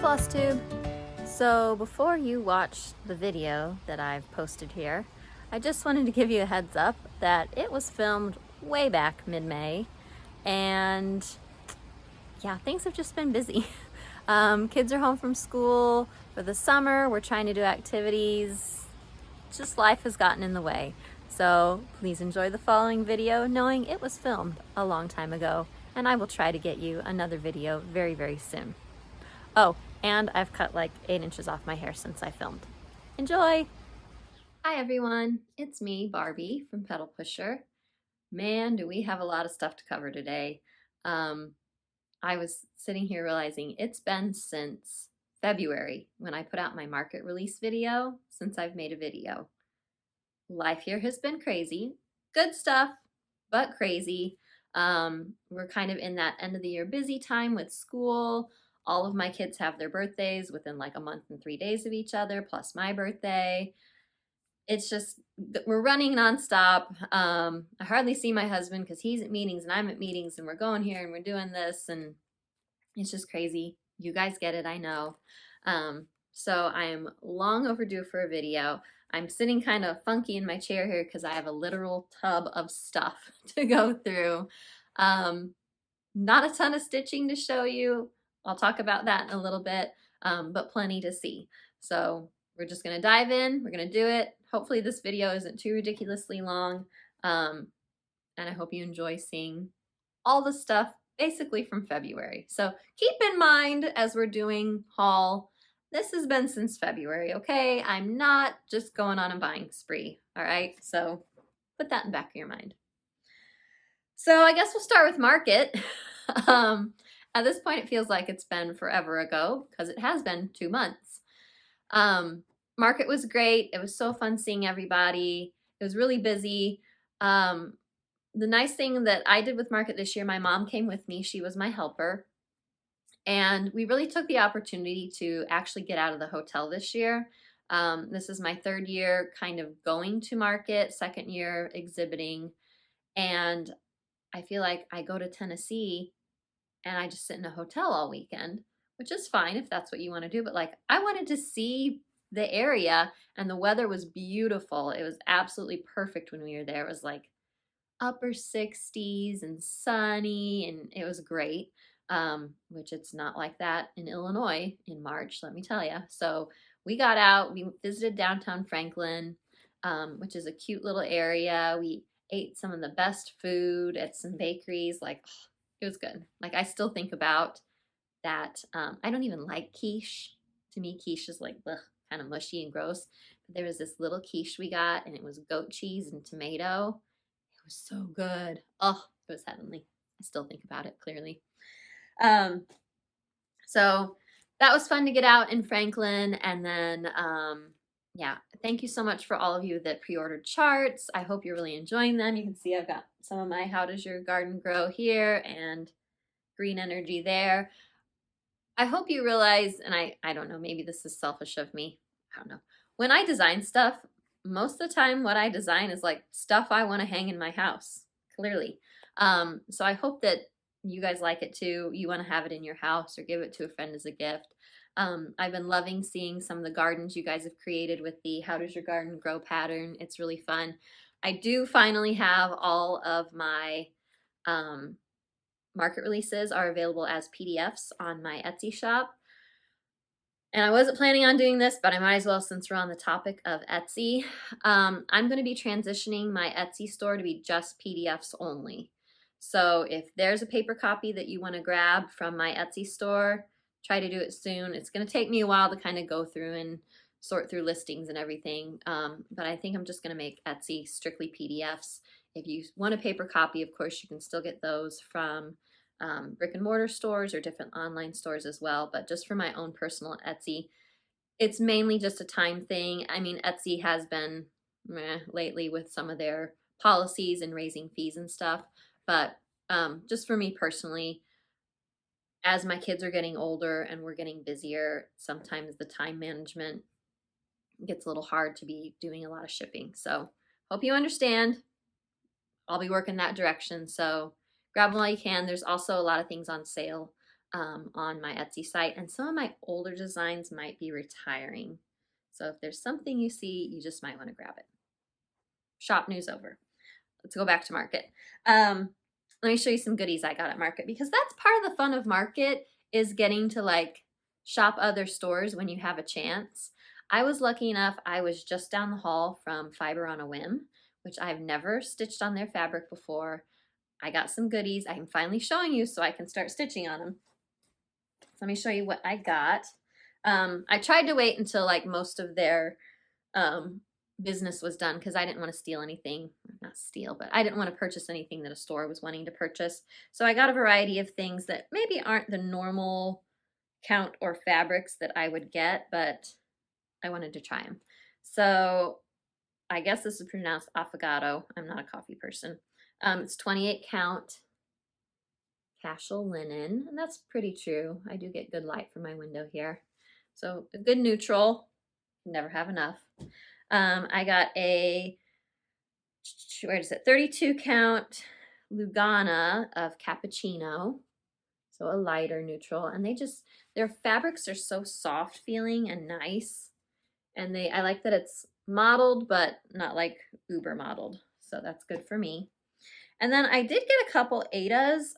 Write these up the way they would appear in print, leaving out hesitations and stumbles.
Flosstube! So before you watch the video that I've posted here, I just wanted to give you a heads up that it was filmed way back mid-May, and yeah, things have just been busy. Kids are home from school for the summer, we're trying to do activities, just life has gotten in the way. So please enjoy the following video knowing it was filmed a long time ago, and I will try to get you another video very, very soon. Oh, and I've cut like 8 inches off my hair since I filmed. Enjoy! Hi everyone, it's me, Barbie from Pedal Pusher. Man, do we have a lot of stuff to cover today. I was sitting here realizing it's been since February when I put out my market release video since I've made a video. Life here has been crazy. Good stuff, but crazy. We're kind of in that end of the year busy time with school. All of my kids have their birthdays within like a month and 3 days of each other, plus my birthday. It's just, we're running nonstop. I hardly see my husband because he's at meetings and I'm at meetings and we're going here and we're doing this and it's just crazy. You guys get it, I know. So I am long overdue for a video. I'm sitting kind of funky in my chair here because I have a literal tub of stuff to go through. Not a ton of stitching to show you. I'll talk about that in a little bit, but plenty to see. So we're just gonna dive in, we're gonna do it. Hopefully this video isn't too ridiculously long, and I hope you enjoy seeing all the stuff basically from February. So keep in mind as we're doing haul, this has been since February, okay? I'm not just going on a buying spree, all right? So put that in the back of your mind. So I guess we'll start with market. At this point, it feels like it's been forever ago because it has been 2 months. Market was great. It was so fun seeing everybody. It was really busy. The nice thing that I did with market this year, my mom came with me. She was my helper. And we really took the opportunity to actually get out of the hotel this year. This is my 3rd year kind of going to market, 2nd year exhibiting. And I feel like I go to Tennessee and I just sit in a hotel all weekend, which is fine if that's what you want to do. But like, I wanted to see the area and the weather was beautiful. It was absolutely perfect when we were there. It was like upper 60s and sunny and it was great, which it's not like that in Illinois in March, let me tell you. So we got out, we visited downtown Franklin, which is a cute little area. We ate some of the best food at some bakeries. Like, it was good. Like, I still think about that. I don't even like quiche. To me, quiche is like kind of mushy and gross. But there was this little quiche we got, and it was goat cheese and tomato. It was so good. Oh, it was heavenly. I still think about it clearly. So that was fun to get out in Franklin. And then, yeah, thank you so much for all of you that pre-ordered charts. I hope you're really enjoying them. You can see I've got some of my How Does Your Garden Grow here and Green Energy there. I hope you realize, and I don't know, maybe this is selfish of me. I don't know. When I design stuff, most of the time what I design is like stuff I want to hang in my house, clearly. So I hope that you guys like it too. You want to have it in your house or give it to a friend as a gift. I've been loving seeing some of the gardens you guys have created with the How Does Your Garden Grow pattern. It's really fun. I do finally have all of my market releases are available as PDFs on my Etsy shop. And I wasn't planning on doing this, but I might as well since we're on the topic of Etsy. I'm going to be transitioning my Etsy store to be just PDFs only. So if there's a paper copy that you want to grab from my Etsy store, try to do it soon. It's going to take me a while to kind of go through and sort through listings and everything. But I think I'm just going to make Etsy strictly PDFs. If you want a paper copy, of course, you can still get those from brick and mortar stores or different online stores as well. But just for my own personal Etsy, it's mainly just a time thing. I mean, Etsy has been meh lately with some of their policies and raising fees and stuff. But just for me personally, as my kids are getting older and we're getting busier, sometimes the time management gets a little hard to be doing a lot of shipping. So hope you understand. I'll be working that direction. So grab them while you can. There's also a lot of things on sale on my Etsy site, and some of my older designs might be retiring. So if there's something you see, you just might want to grab it. Shop news over. Let's go back to Market. Let me show you some goodies I got at Market, because that's part of the fun of Market, is getting to like shop other stores when you have a chance. I was lucky enough, I was just down the hall from Fiber on a Whim, which I've never stitched on their fabric before. I got some goodies I'm finally showing you so I can start stitching on them. So let me show you what I got. I tried to wait until like most of their business was done, because I didn't want to steal anything. Not steal, but I didn't want to purchase anything that a store was wanting to purchase. So I got a variety of things that maybe aren't the normal count or fabrics that I would get, but I wanted to try them. So I guess this is pronounced affogato. I'm not a coffee person. It's 28 count cashel linen, and that's pretty true. I do get good light from my window here. So a good neutral, never have enough. I got a, where is it, 32 count Lugana of cappuccino, so a lighter neutral, and their fabrics are so soft feeling and nice, and I like that it's mottled but not like uber mottled, so that's good for me. And then I did get a couple Aidas,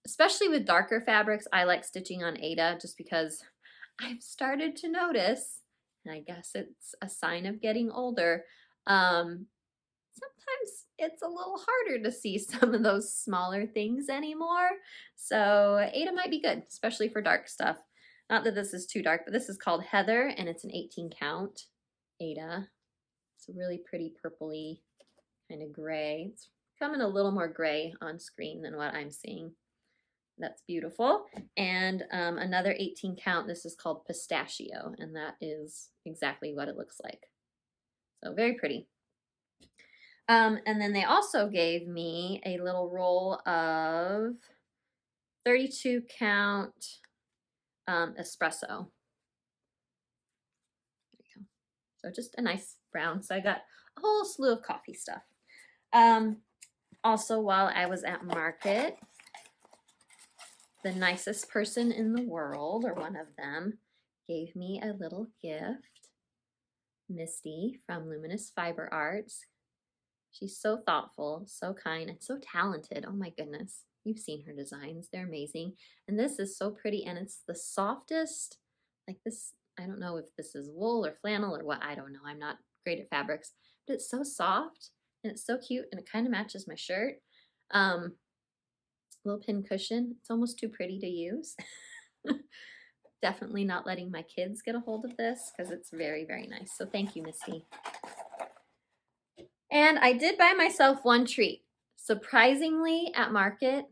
especially with darker fabrics. I like stitching on Aida just because I've started to notice, and I guess it's a sign of getting older, sometimes it's a little harder to see some of those smaller things anymore. So Aida might be good, especially for dark stuff. Not that this is too dark, but this is called Heather, and it's an 18 count Aida. It's a really pretty purpley kind of gray. It's coming a little more gray on screen than what I'm seeing. That's beautiful. And another 18 count, this is called Pistachio, and that is exactly what it looks like. So very pretty. And then they also gave me a little roll of 32 count espresso. There you go. So just a nice brown. So I got a whole slew of coffee stuff. Also, while I was at Market, the nicest person in the world, or one of them, gave me a little gift. Misty from Luminous Fiber Arts. She's so thoughtful, so kind, and so talented. Oh my goodness. You've seen her designs. They're amazing. And this is so pretty, and it's the softest, like this, I don't know if this is wool or flannel or what, I don't know. I'm not great at fabrics, but it's so soft, and it's so cute, and it kind of matches my shirt. Little pin cushion. It's almost too pretty to use. Definitely not letting my kids get a hold of this, because it's very, very nice. So thank you, Misty. And I did buy myself one treat. Surprisingly, at Market,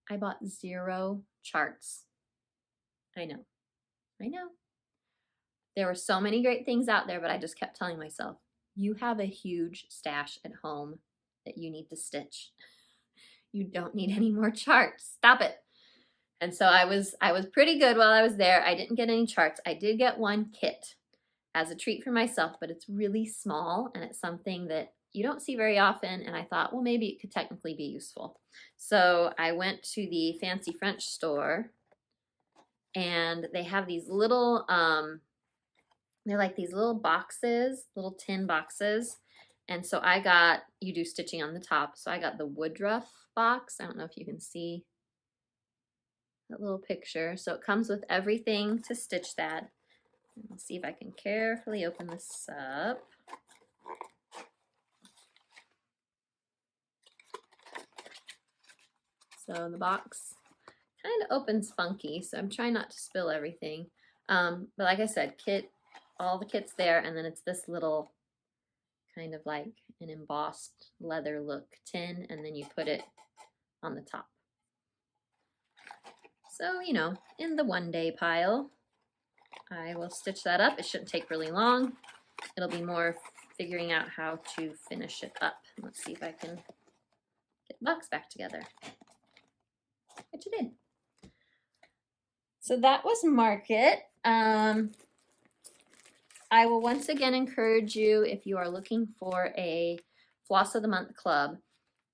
I bought 0 charts. I know. There were so many great things out there, but I just kept telling myself, you have a huge stash at home that you need to stitch. You don't need any more charts. Stop it. And so I was pretty good while I was there. I didn't get any charts. I did get one kit as a treat for myself, but it's really small, and it's something that you don't see very often, and I thought, well, maybe it could technically be useful. So I went to the Fancy French store, and they have these little, they're like these little boxes, little tin boxes. And so I got, you do stitching on the top, so I got the Woodruff box. I don't know if you can see that little picture. So it comes with everything to stitch that. Let's see if I can carefully open this up. So the box kind of opens funky, so I'm trying not to spill everything. But like I said, all the kit's there, and then it's this little kind of like an embossed leather look tin, and then you put it on the top. So, you know, in the one-day pile, I will stitch that up. It shouldn't take really long. It'll be more figuring out how to finish it up. Let's see if I can get the box back together. Which it did. So that was Market. I will once again encourage you, if you are looking for a Floss of the Month club,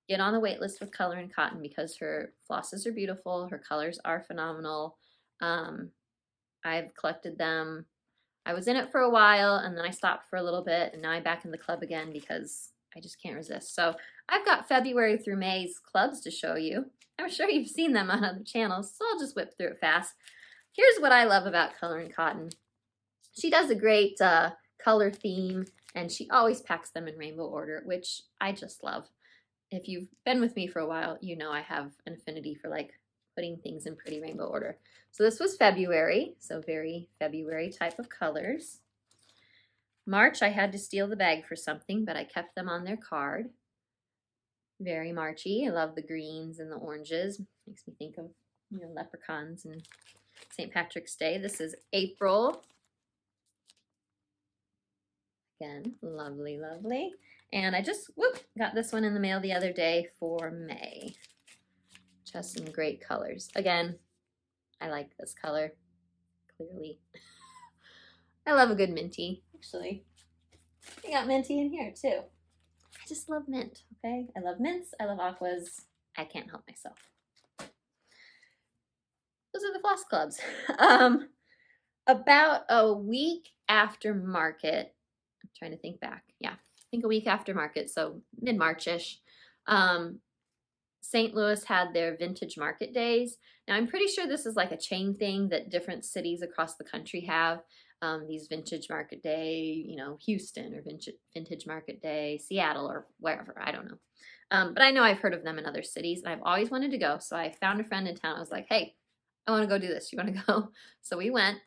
get on the wait list with Color and Cotton because her flosses are beautiful. Her colors are phenomenal. I've collected them. I was in it for a while and then I stopped for a little bit and now I'm back in the club again because I just can't resist. So I've got February through May's clubs to show you. I'm sure you've seen them on other channels, so I'll just whip through it fast. Here's what I love about Color and Cotton. She does a great color theme and she always packs them in rainbow order, which I just love. If you've been with me for a while, you know I have an affinity for like putting things in pretty rainbow order. So this was February, so very February type of colors. March, I had to steal the bag for something, but I kept them on their card. Very Marchy. I love the greens and the oranges. Makes me think of, you know, leprechauns and St. Patrick's Day. This is April. Again, lovely, lovely. And I just got this one in the mail the other day for May. Which has some great colors. Again, I like this color, clearly. I love a good minty, actually. I got minty in here too. I just love mint, okay? I love mints, I love aquas. I can't help myself. Those are the floss clubs. About a week after market, I'm trying to think back. Yeah, I think a week after market, so mid-March-ish. St. Louis had their vintage market days. Now I'm pretty sure this is like a chain thing that different cities across the country have. These vintage market day, you know, Houston or vintage market day, Seattle or wherever, I don't know. But I know I've heard of them in other cities and I've always wanted to go. So I found a friend in town. I was like, hey, I want to go do this. You want to go? So we went.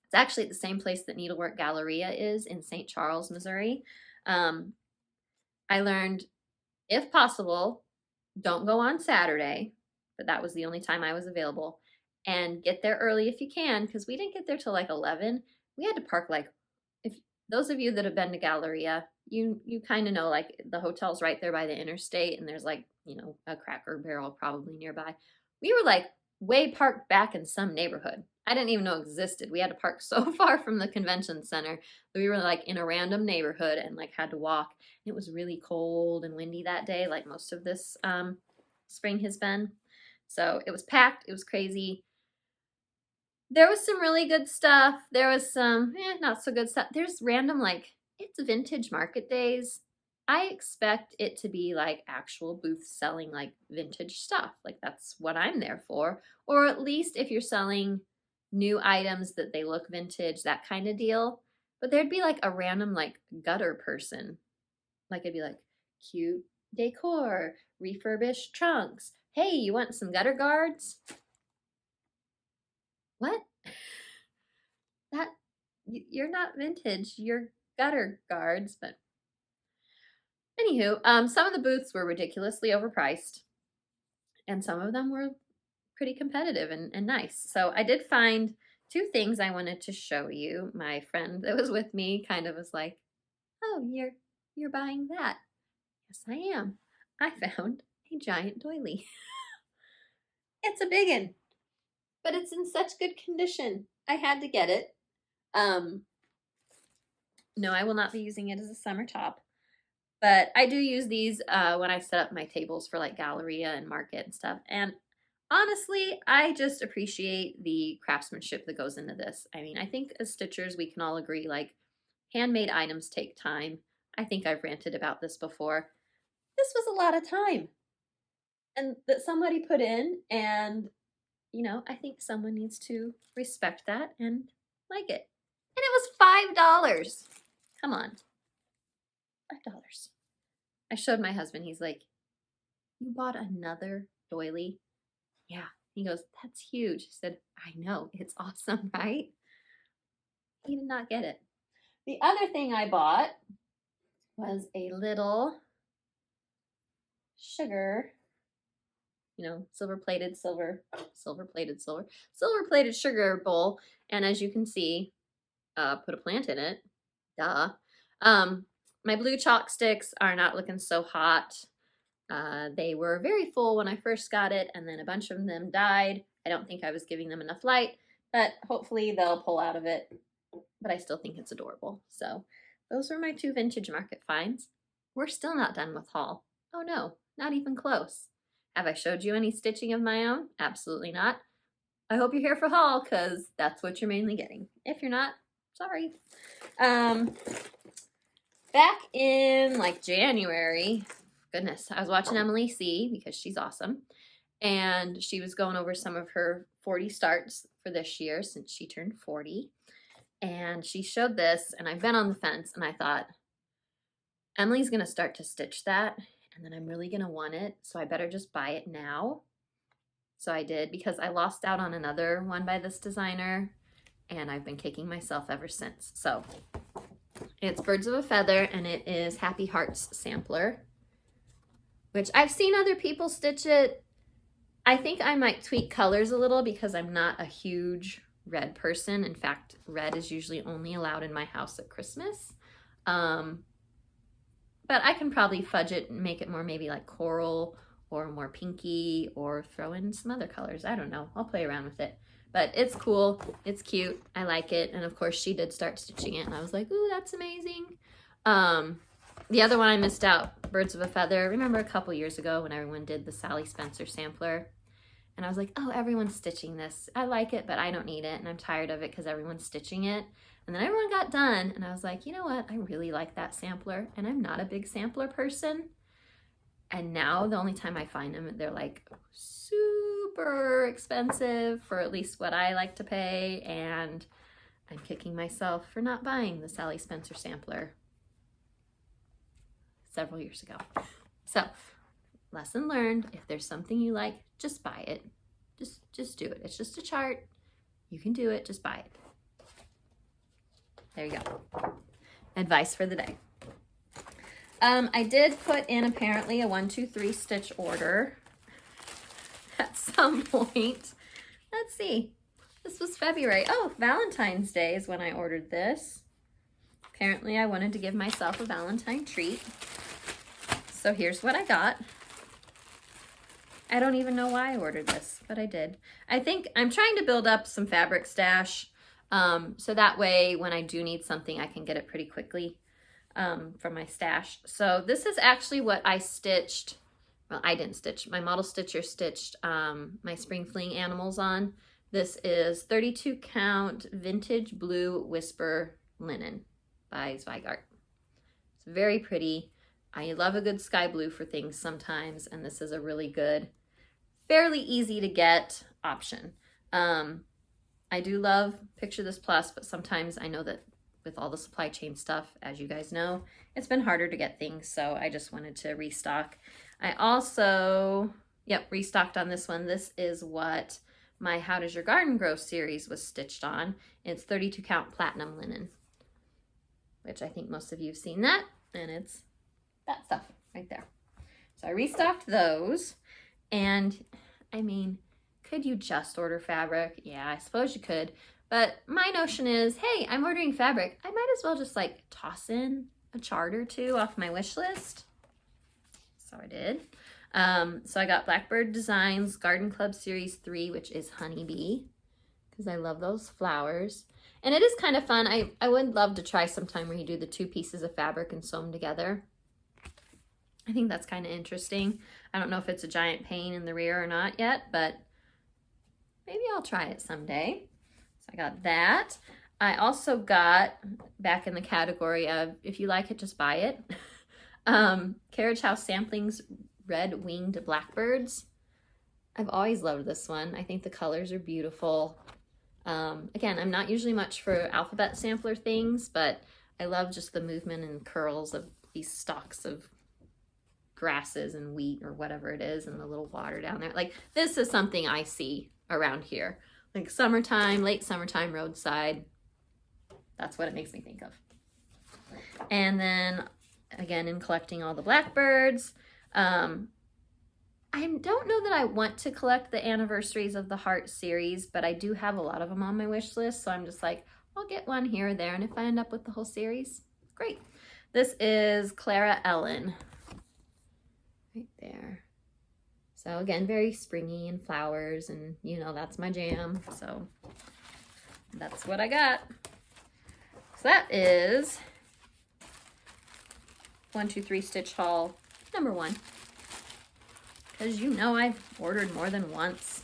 It's actually at the same place that Needlework Galleria is in St. Charles, Missouri. I learned, if possible, don't go on Saturday, but that was the only time I was available. And get there early if you can, because we didn't get there till like 11. We had to park like, if those of you that have been to Galleria, you kind of know like the hotel's right there by the interstate and there's like, you know, a Cracker Barrel probably nearby. We were like way parked back in some neighborhood. I didn't even know existed. We had to park so far from the convention center that we were like in a random neighborhood and like had to walk. It was really cold and windy that day, like most of this spring has been. So it was packed. It was crazy. There was some really good stuff. There was some not so good stuff. There's random, like, it's vintage market days. I expect it to be like actual booths selling like vintage stuff. Like that's what I'm there for. Or at least if you're selling new items that they look vintage, that kind of deal. But there'd be like a random like gutter person. Like it'd be like cute decor, refurbished trunks. Hey, you want some gutter guards? What? That, you're not vintage, you're gutter guards, but anywho, some of the booths were ridiculously overpriced and some of them were pretty competitive and nice. So I did find two things I wanted to show you. My friend that was with me kind of was like, oh, you're buying that. Yes, I am. I found a giant doily. It's a biggin, but it's in such good condition. I had to get it. No, I will not be using it as a summer top, but I do use these when I set up my tables for like Galleria and market and stuff. And honestly, I just appreciate the craftsmanship that goes into this. I mean, I think as stitchers, we can all agree like handmade items take time. I think I've ranted about this before. This was a lot of time and that somebody put in, and you know, I think someone needs to respect that and like it. And it was $5. Come on, $5. I showed my husband, he's like, you bought another doily? Yeah. He goes, that's huge. I said, I know, it's awesome, right? He did not get it. The other thing I bought was a little sugar, you know, silver-plated sugar bowl. And as you can see, put a plant in it. Duh. My blue chalk sticks are not looking so hot. They were very full when I first got it, and then a bunch of them died. I don't think I was giving them enough light, but hopefully they'll pull out of it. But I still think it's adorable. So those were my two vintage market finds. We're still not done with haul. Oh no, not even close. Have I showed you any stitching of my own? Absolutely not. I hope you're here for haul because that's what you're mainly getting. If you're not, sorry. Back in like January, goodness, I was watching Emily C because she's awesome. And she was going over some of her 40 starts for this year since she turned 40. And she showed this, and I've been on the fence, and I thought, Emily's going to start to stitch that, and then I'm really going to want it, so I better just buy it now. So I did, because I lost out on another one by this designer, and I've been kicking myself ever since. So it's Birds of a Feather, and it is Happy Hearts Sampler, which I've seen other people stitch it. I think I might tweak colors a little because I'm not a huge red person. In fact, red is usually only allowed in my house at Christmas. But I can probably fudge it and make it more maybe like coral or more pinky or throw in some other colors. I don't know. I'll play around with it. But it's cool. It's cute. I like it. And of course, she did start stitching it. And I was like, ooh, that's amazing. The other one I missed out, Birds of a Feather. Remember a couple years ago when everyone did the Sally Spencer sampler? And I was like, oh, everyone's stitching this. I like it, but I don't need it. And I'm tired of it because everyone's stitching it. And then everyone got done. And I was like, you know what? I really like that sampler. And I'm not a big sampler person. And now the only time I find them, they're like super expensive for at least what I like to pay. And I'm kicking myself for not buying the Sally Spencer sampler several years ago. So, lesson learned, if there's something you like, just buy it. Just do it. It's just a chart. You can do it, just buy it. There you go. Advice for the day. I did put in apparently a 1, 2, 3 stitch order at some point. Let's see. This was February. Oh, Valentine's Day is when I ordered this. Apparently I wanted to give myself a Valentine treat. So here's what I got. I don't even know why I ordered this, but I did. I think I'm trying to build up some fabric stash, so that way when I do need something, I can get it pretty quickly from my stash. So this is actually what I stitched. Well, I didn't stitch. My model stitcher stitched my spring fling animals on. This is 32 count vintage blue whisper linen by Zweigart. It's very pretty. I love a good sky blue for things sometimes, and this is a really good, fairly easy to get option. I do love Picture This Plus, but sometimes I know that with all the supply chain stuff, as you guys know, it's been harder to get things, so I just wanted to restock. I also, restocked on this one. This is what my How Does Your Garden Grow series was stitched on. It's 32 count platinum linen, which I think most of you have seen that, and it's that stuff right there. So I restocked those, and I mean, could you just order fabric? Yeah, I suppose you could, but my notion is, hey, I'm ordering fabric. I might as well just like toss in a chart or two off my wish list. So I did. So I got Blackbird Designs Garden Club Series 3, which is Honeybee, because I love those flowers. And it is kind of fun. I would love to try sometime where you do the 2 pieces of fabric and sew them together. I think that's kind of interesting. I don't know if it's a giant pain in the rear or not yet, but maybe I'll try it someday. So I got that. I also got, back in the category of, if you like it, just buy it, Carriage House Samplings Red Winged Blackbirds. I've always loved this one. I think the colors are beautiful. Again, I'm not usually much for alphabet sampler things, but I love just the movement and curls of these stalks of grasses and wheat or whatever it is, and the little water down there. Like, this is something I see around here. Like summertime, late summertime roadside. That's what it makes me think of. And then, again, in collecting all the blackbirds, I don't know that I want to collect the Anniversaries of the Heart series, but I do have a lot of them on my wish list, so I'm just like, I'll get one here or there, and if I end up with the whole series, great. This is Clara Ellen. Right there. So again, very springy and flowers, and you know, that's my jam. So that's what I got. So that is 1, 2, 3 stitch haul number 1. because you know I've ordered more than once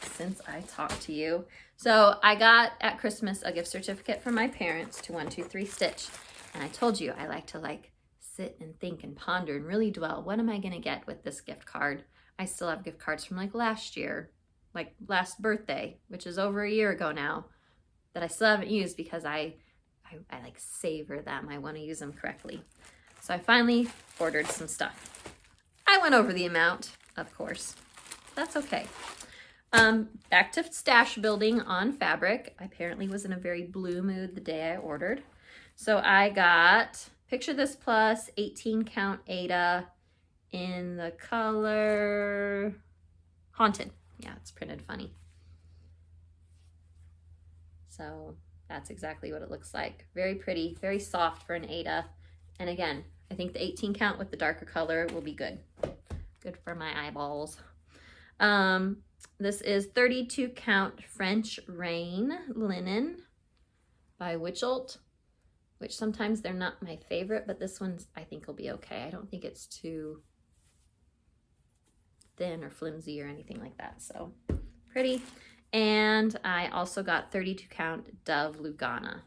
since I talked to you. So I got at Christmas a gift certificate from my parents to 123 Stitch. And I told you I like to sit and think and ponder and really dwell. What am I gonna get with this gift card? I still have gift cards from last year, last birthday, which is over a year ago now, that I still haven't used because I savor them. I want to use them correctly. So I finally ordered some stuff. I went over the amount, of course. That's okay. Back to stash building on fabric. I apparently was in a very blue mood the day I ordered. So I got Picture This Plus 18 count Aida in the color Haunted. Yeah, it's printed funny. So that's exactly what it looks like. Very pretty, very soft for an Aida. And again, I think the 18 count with the darker color will be good. Good for my eyeballs. This is 32 count French Rain linen by Witchelt, which sometimes they're not my favorite, but this one's I think will be okay. I don't think it's too thin or flimsy or anything like that. So pretty. And I also got 32 count Dove Lugana.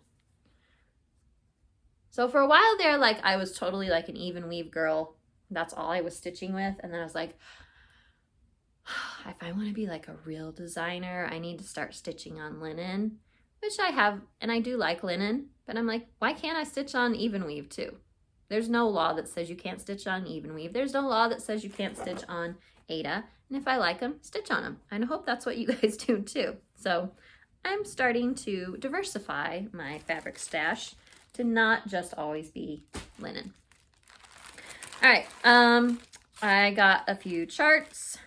So for a while there, I was totally an even weave girl. That's all I was stitching with. And then I was like, if I want to be a real designer, I need to start stitching on linen, which I have, and I do like linen, but I'm like, why can't I stitch on even weave too? There's no law that says you can't stitch on even weave. There's no law that says you can't stitch on Aida. And if I like them, stitch on them. And I hope that's what you guys do too. So I'm starting to diversify my fabric stash to not just always be linen. All right, I got a few charts.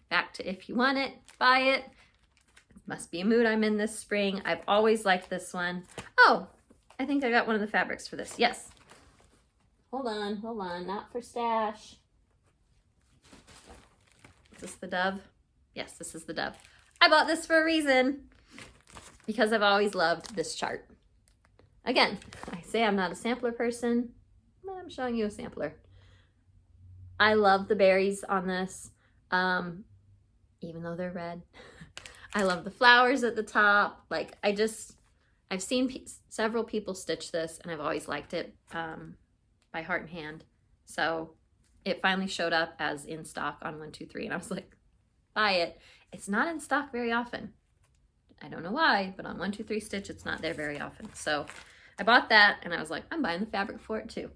Back to if you want it, buy it. Must be a mood I'm in this spring. I've always liked this one. Oh, I think I got one of the fabrics for this. Yes. Hold on, not for stash. Is this the Dove? Yes, this is the Dove. I bought this for a reason, because I've always loved this chart. Again, I say I'm not a sampler person, but I'm showing you a sampler. I love the berries on this, even though they're red. I love the flowers at the top. I've seen several people stitch this, and I've always liked it by Heart and Hand. So it finally showed up as in stock on 123, and I was like, buy it. It's not in stock very often. I don't know why, but on 123 Stitch, it's not there very often. So I bought that, and I was like, I'm buying the fabric for it too,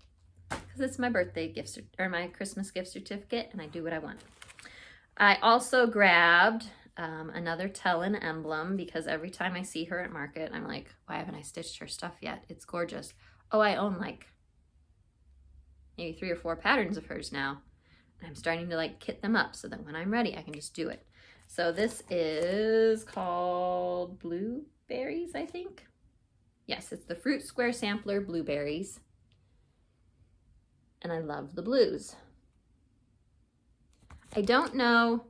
because it's my birthday gift or my Christmas gift certificate, and I do what I want. I also grabbed another Tellin emblem, because every time I see her at market, I'm like, why haven't I stitched her stuff yet? It's gorgeous. Oh, I own maybe 3 or 4 patterns of hers now. And I'm starting to kit them up so that when I'm ready, I can just do it. So this is called Blueberries, I think. Yes, it's the Fruit Square Sampler Blueberries. And I love the blues. I don't know,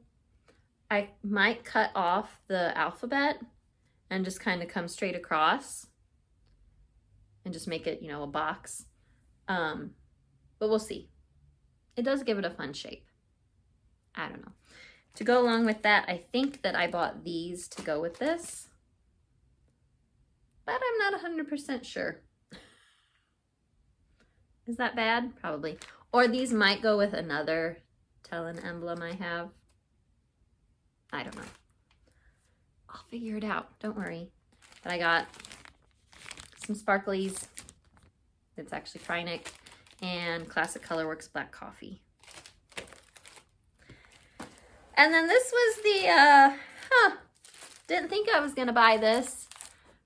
I might cut off the alphabet and just kind of come straight across and just make it, a box. But we'll see. It does give it a fun shape. I don't know. To go along with that, I think that I bought these to go with this, but I'm not 100% sure. Is that bad? Probably. Or these might go with another Tellin emblem I have. I don't know. I'll figure it out. Don't worry. But I got some sparklies. It's actually Krynic and Classic Colorworks Black Coffee. And then this was the, didn't think I was gonna buy this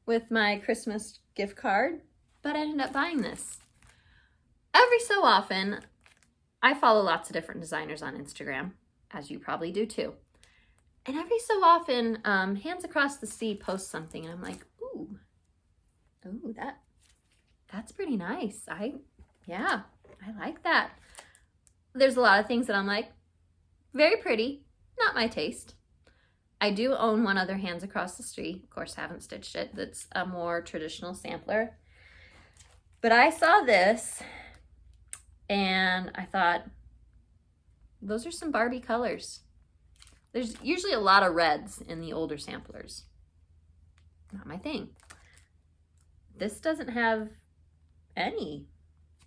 with my Christmas gift card, but I ended up buying this. Every so often, I follow lots of different designers on Instagram, as you probably do too. And every so often, Hands Across the Sea posts something, and I'm like, ooh, that's pretty nice. Yeah, I like that. There's a lot of things that I'm like, very pretty, not my taste. I do own one other Hands Across the Street. Of course, I haven't stitched it. That's a more traditional sampler. But I saw this and I thought, those are some Barbie colors. There's usually a lot of reds in the older samplers. Not my thing. This doesn't have any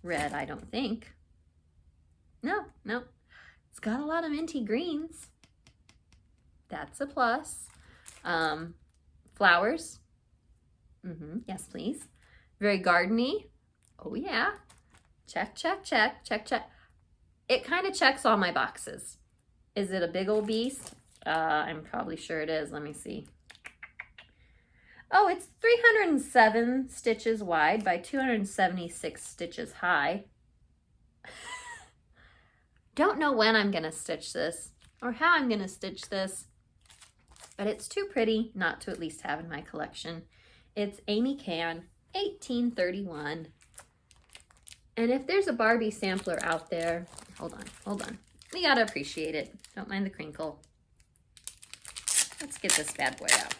red, I don't think. No. It's got a lot of minty greens. That's a plus. Flowers. Yes, please. Very gardeny. Oh yeah. Check. It kind of checks all my boxes. Is it a big old beast? I'm probably sure it is. Let me see. Oh, it's 307 stitches wide by 276 stitches high. Don't know when I'm gonna stitch this or how I'm gonna stitch this, but it's too pretty not to at least have in my collection. It's Amy Can, 1831. And if there's a Barbie sampler out there, hold on. We gotta appreciate it. Don't mind the crinkle. Let's get this bad boy out.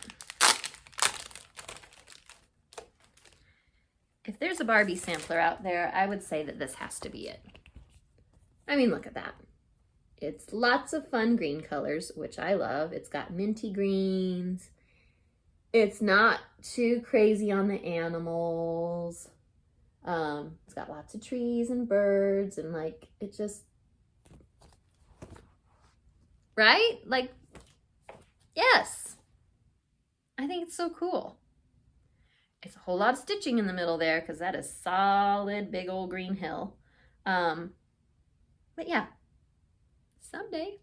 If there's a Barbie sampler out there, I would say that this has to be it. I mean, look at that. It's lots of fun green colors, which I love. It's got minty greens. It's not too crazy on the animals. It's got lots of trees and birds and like, it just, right? Like, yes. I think it's so cool. It's a whole lot of stitching in the middle there because that is solid big old green hill. But yeah, someday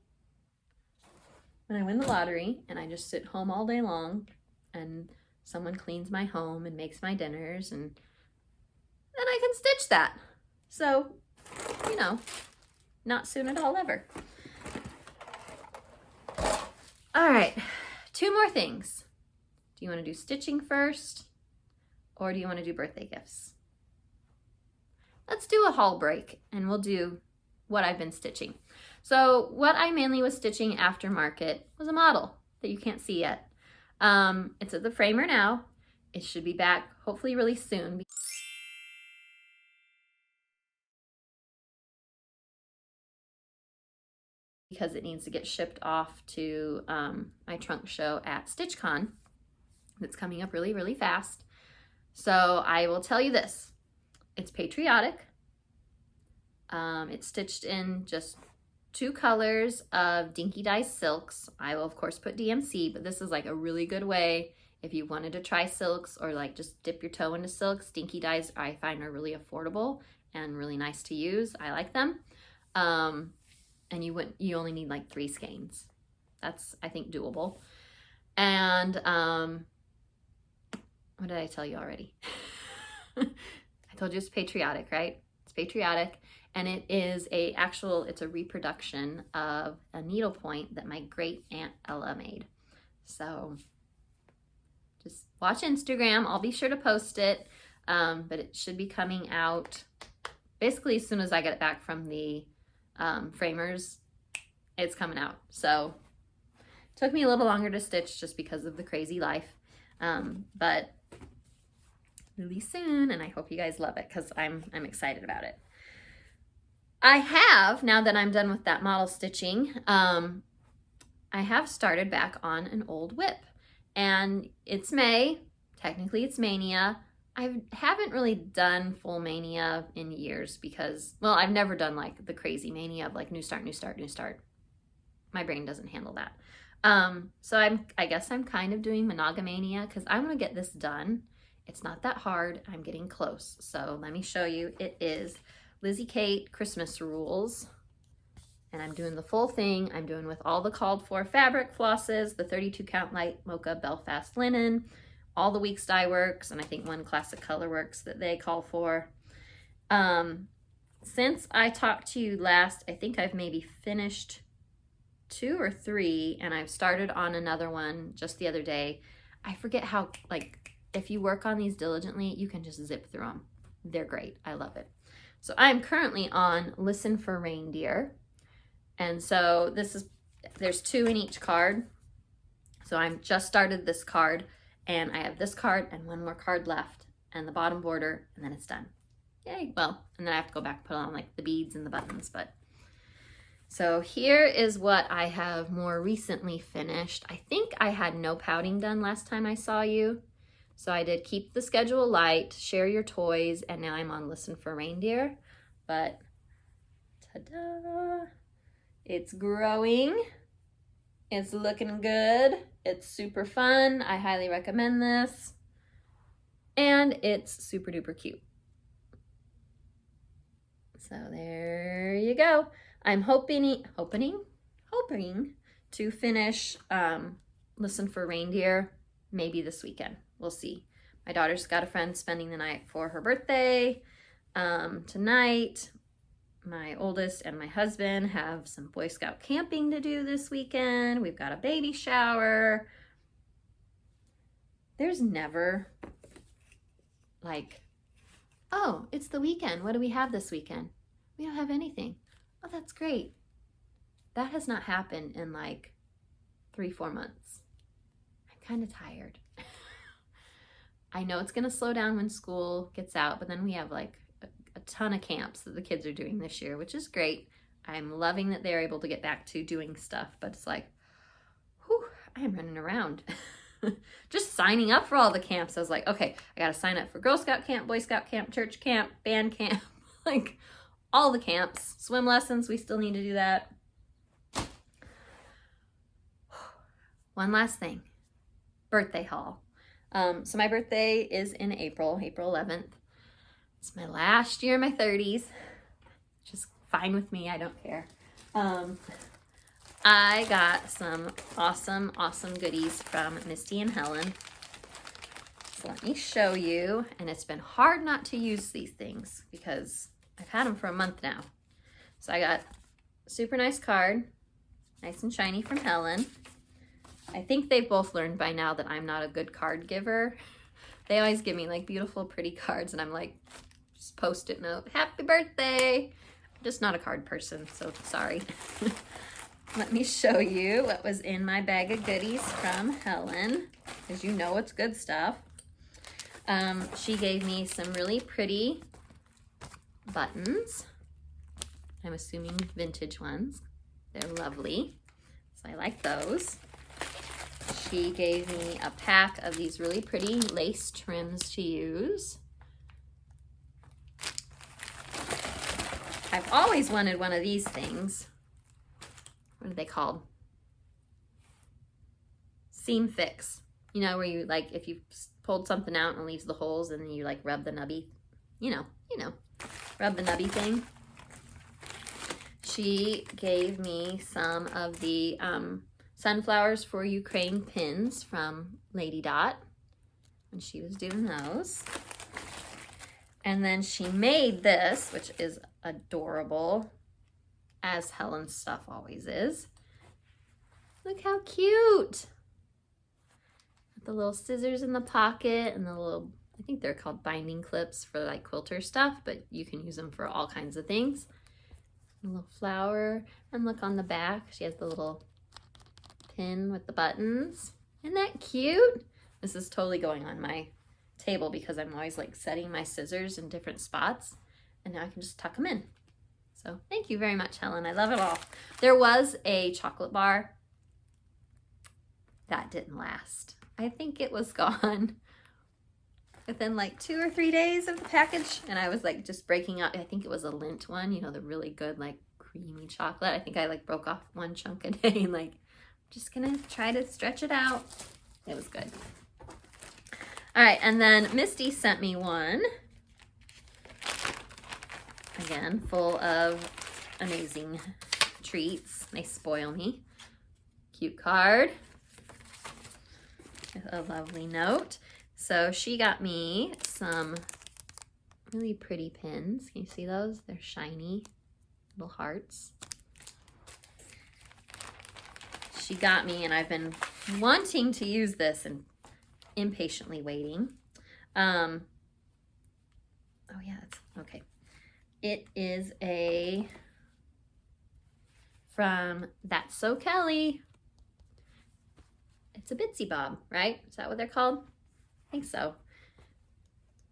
when I win the lottery and I just sit home all day long and someone cleans my home and makes my dinners, and then I can stitch that. So, you know, not soon at all ever. All right, 2 more things. Do you want to do stitching first? Or do you want to do birthday gifts? Let's do a haul break and we'll do what I've been stitching. So what I mainly was stitching aftermarket was a model that you can't see yet. It's at the framer now. It should be back hopefully really soon. Because it needs to get shipped off to my trunk show at StitchCon. That's coming up really, really fast. So I will tell you this, it's patriotic. It's stitched in just 2 colors of Dinky Dye silks. I will of course put DMC, but this is like a really good way if you wanted to try silks or like just dip your toe into silks. Dinky Dyes I find are really affordable and really nice to use. I like them. And you only need like 3 skeins. That's, I think, doable. And what did I tell you already? I told you it's patriotic, right? It's patriotic, and it is it's a reproduction of a needlepoint that my great aunt Ella made. So just watch Instagram. I'll be sure to post it, but it should be coming out basically as soon as I get it back from the framers. It's coming out. So it took me a little longer to stitch just because of the crazy life, but really soon, and I hope you guys love it because I'm excited about it. I have, now that I'm done with that model stitching, I have started back on an old whip, and it's May. Technically it's Mania. I haven't really done full Mania in years because, well, I've never done like the crazy Mania of like new start. My brain doesn't handle that. So I guess I'm kind of doing Monogamania because I want to get this done. It's not that hard. I'm getting close. So let me show you. It is Lizzie Kate Christmas Rules. And I'm doing the full thing. I'm doing with all the called for fabric flosses, the 32 count light mocha Belfast linen, all the Weeks Dye Works, and I think 1 classic color works that they call for. Since I talked to you last, I think I've maybe finished 2 or 3, and I've started on another one just the other day. I forget how, like, if you work on these diligently, you can just zip through them. They're great. I love it. So I'm currently on Listen for Reindeer. And so there's 2 in each card. So I'm just started this card, and I have this card and 1 more card left and the bottom border, and then it's done. Yay. Well, and then I have to go back and put on like the beads and the buttons, but So here is what I have more recently finished. I think I had no pouting done last time I saw you. So I did keep the schedule light, share your toys, and now I'm on listen for reindeer. But ta-da! It's growing. It's looking good. It's super fun. I highly recommend this. And it's super duper cute. So there you go. I'm hoping to finish Listen for Reindeer maybe this weekend. We'll see. My daughter's got a friend spending the night for her birthday tonight. My oldest and my husband have some Boy Scout camping to do this weekend. We've got a baby shower. There's never like, oh, it's the weekend. What do we have this weekend? We don't have anything. Oh, that's great. That has not happened in like 3-4 months. I'm kind of tired. I know it's going to slow down when school gets out, but then we have like a ton of camps that the kids are doing this year, which is great. I'm loving that they're able to get back to doing stuff, but it's like, whew, I am running around. Just signing up for all the camps. I was like, okay, I got to sign up for Girl Scout camp, Boy Scout camp, church camp, band camp, like all the camps. Swim lessons, we still need to do that. One last thing, birthday haul. So my birthday is in April 11th. It's my last year in my 30s. Just fine with me, I don't care. I got some awesome goodies from Misty and Helen. So let me show you. And it's been hard not to use these things because I've had them for a month now. So I got a super nice card, nice and shiny from Helen. I think they've both learned by now that I'm not a good card giver. They always give me like beautiful, pretty cards and I'm like, just post-it note, happy birthday. I'm just not a card person, so sorry. Let me show you what was in my bag of goodies from Helen, because you know it's good stuff. She gave me some really pretty buttons. I'm assuming vintage ones. They're lovely, so I like those. She gave me a pack of these really pretty lace trims to use. I've always wanted one of these things. What are they called? Seam fix. You know, where you like, if you pulled something out and it leaves the holes and then you like rub the nubby, you know, rub the nubby thing. She gave me some of the Sunflowers for Ukraine pins from Lady Dot when she was doing those. And then she made this, which is adorable, as Helen's stuff always is. Look how cute. The little scissors in the pocket and the little, I think they're called binding clips for like quilter stuff, but you can use them for all kinds of things. A little flower, and look on the back, she has the little pin with the buttons. Isn't that cute? This is totally going on my table because I'm always like setting my scissors in different spots, and now I can just tuck them in. So thank you very much, Helen. I love it all. There was a chocolate bar that didn't last. I think it was gone within like 2 or 3 days of the package, and I was like just breaking out. I think it was a Lindt one, you know, the really good like creamy chocolate. I think I like broke off one chunk a day, like just gonna try to stretch it out. It was good. All right, and then Misty sent me one. Again, full of amazing treats. They spoil me. Cute card with a lovely note. So she got me some really pretty pins. Can you see those? They're shiny little hearts. She got me, and I've been wanting to use this and impatiently waiting. Oh yeah, that's okay. It is from That's So Kelly. It's a Bitsy Bob, right? Is that what they're called? I think so.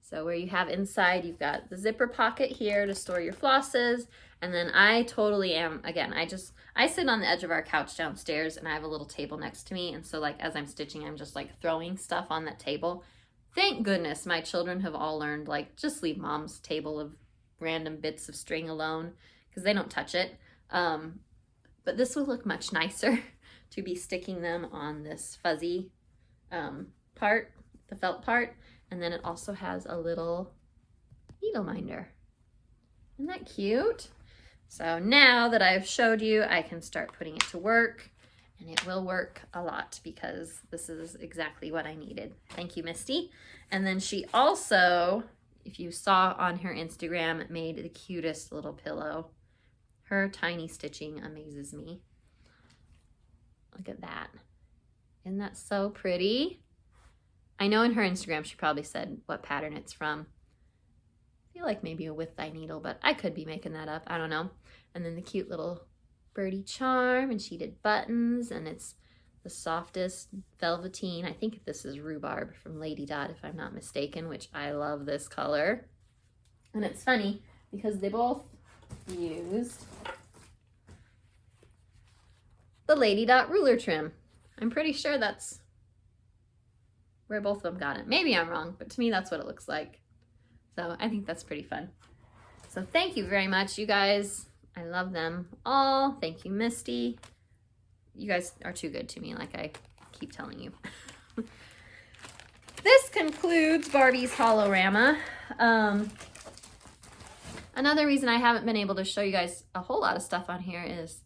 So where you have inside, you've got the zipper pocket here to store your flosses, And then I totally am, again, I sit on the edge of our couch downstairs and I have a little table next to me. And so like, as I'm stitching, I'm just like throwing stuff on that table. Thank goodness my children have all learned, like, just leave mom's table of random bits of string alone because they don't touch it. But this would look much nicer to be sticking them on this fuzzy part, the felt part. And then it also has a little needle minder. Isn't that cute? So now that I've showed you, I can start putting it to work, and it will work a lot because this is exactly what I needed. Thank you, Misty. And then she also, if you saw on her Instagram, made the cutest little pillow. Her tiny stitching amazes me. Look at that. Isn't that so pretty? I know in her Instagram she probably said what pattern it's from. I feel like maybe a With Thy Needle, but I could be making that up. I don't know. And then the cute little birdie charm, and she did buttons, and it's the softest velveteen. I think this is rhubarb from Lady Dot, if I'm not mistaken, which I love this color. And it's funny because they both used the Lady Dot ruler trim. I'm pretty sure that's where both of them got it. Maybe I'm wrong, but to me that's what it looks like. So I think that's pretty fun. So thank you very much, you guys. I love them all. Thank you, Misty. You guys are too good to me, like I keep telling you. This concludes Barbie's Holorama. Another reason I haven't been able to show you guys a whole lot of stuff on here is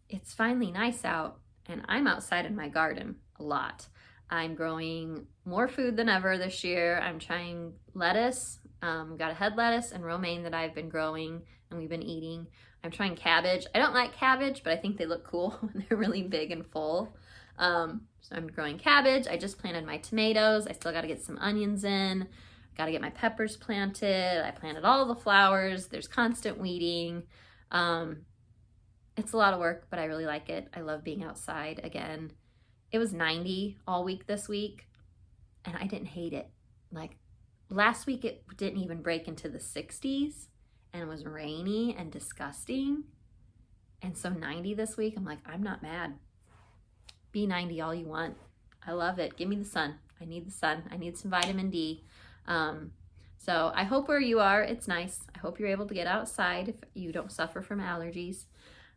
it's finally nice out, and I'm outside in my garden a lot. I'm growing more food than ever this year. I'm trying lettuce. Got a head lettuce and romaine that I've been growing and we've been eating. I'm trying cabbage. I don't like cabbage, but I think they look cool when they're really big and full. So I'm growing cabbage. I just planted my tomatoes. I still got to get some onions in. Got to get my peppers planted. I planted all the flowers. There's constant weeding. It's a lot of work, but I really like it. I love being outside again. It was 90 all week this week, and I didn't hate it. Like last week, it didn't even break into the 60s, and it was rainy and disgusting. And so 90 this week, I'm like, I'm not mad. Be 90 all you want. I love it. Give me the sun. I need the sun. I need some vitamin D. So I hope where you are, it's nice. I hope you're able to get outside if you don't suffer from allergies.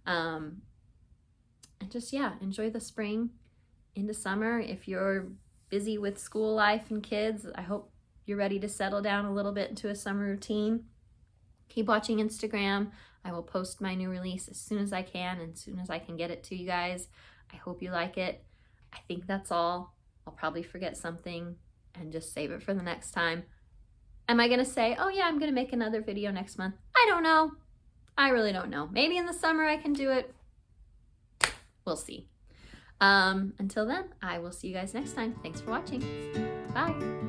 And just, yeah, enjoy the spring into summer. If you're busy with school life and kids, I hope you're ready to settle down a little bit into a summer routine. Keep watching Instagram. I will post my new release as soon as I can and as soon as I can get it to you guys. I hope you like it. I think that's all. I'll probably forget something and just save it for the next time. Am I gonna say, oh yeah, I'm gonna make another video next month? I don't know. I really don't know. Maybe in the summer I can do it. We'll see. Until then, I will see you guys next time. Thanks for watching. Bye.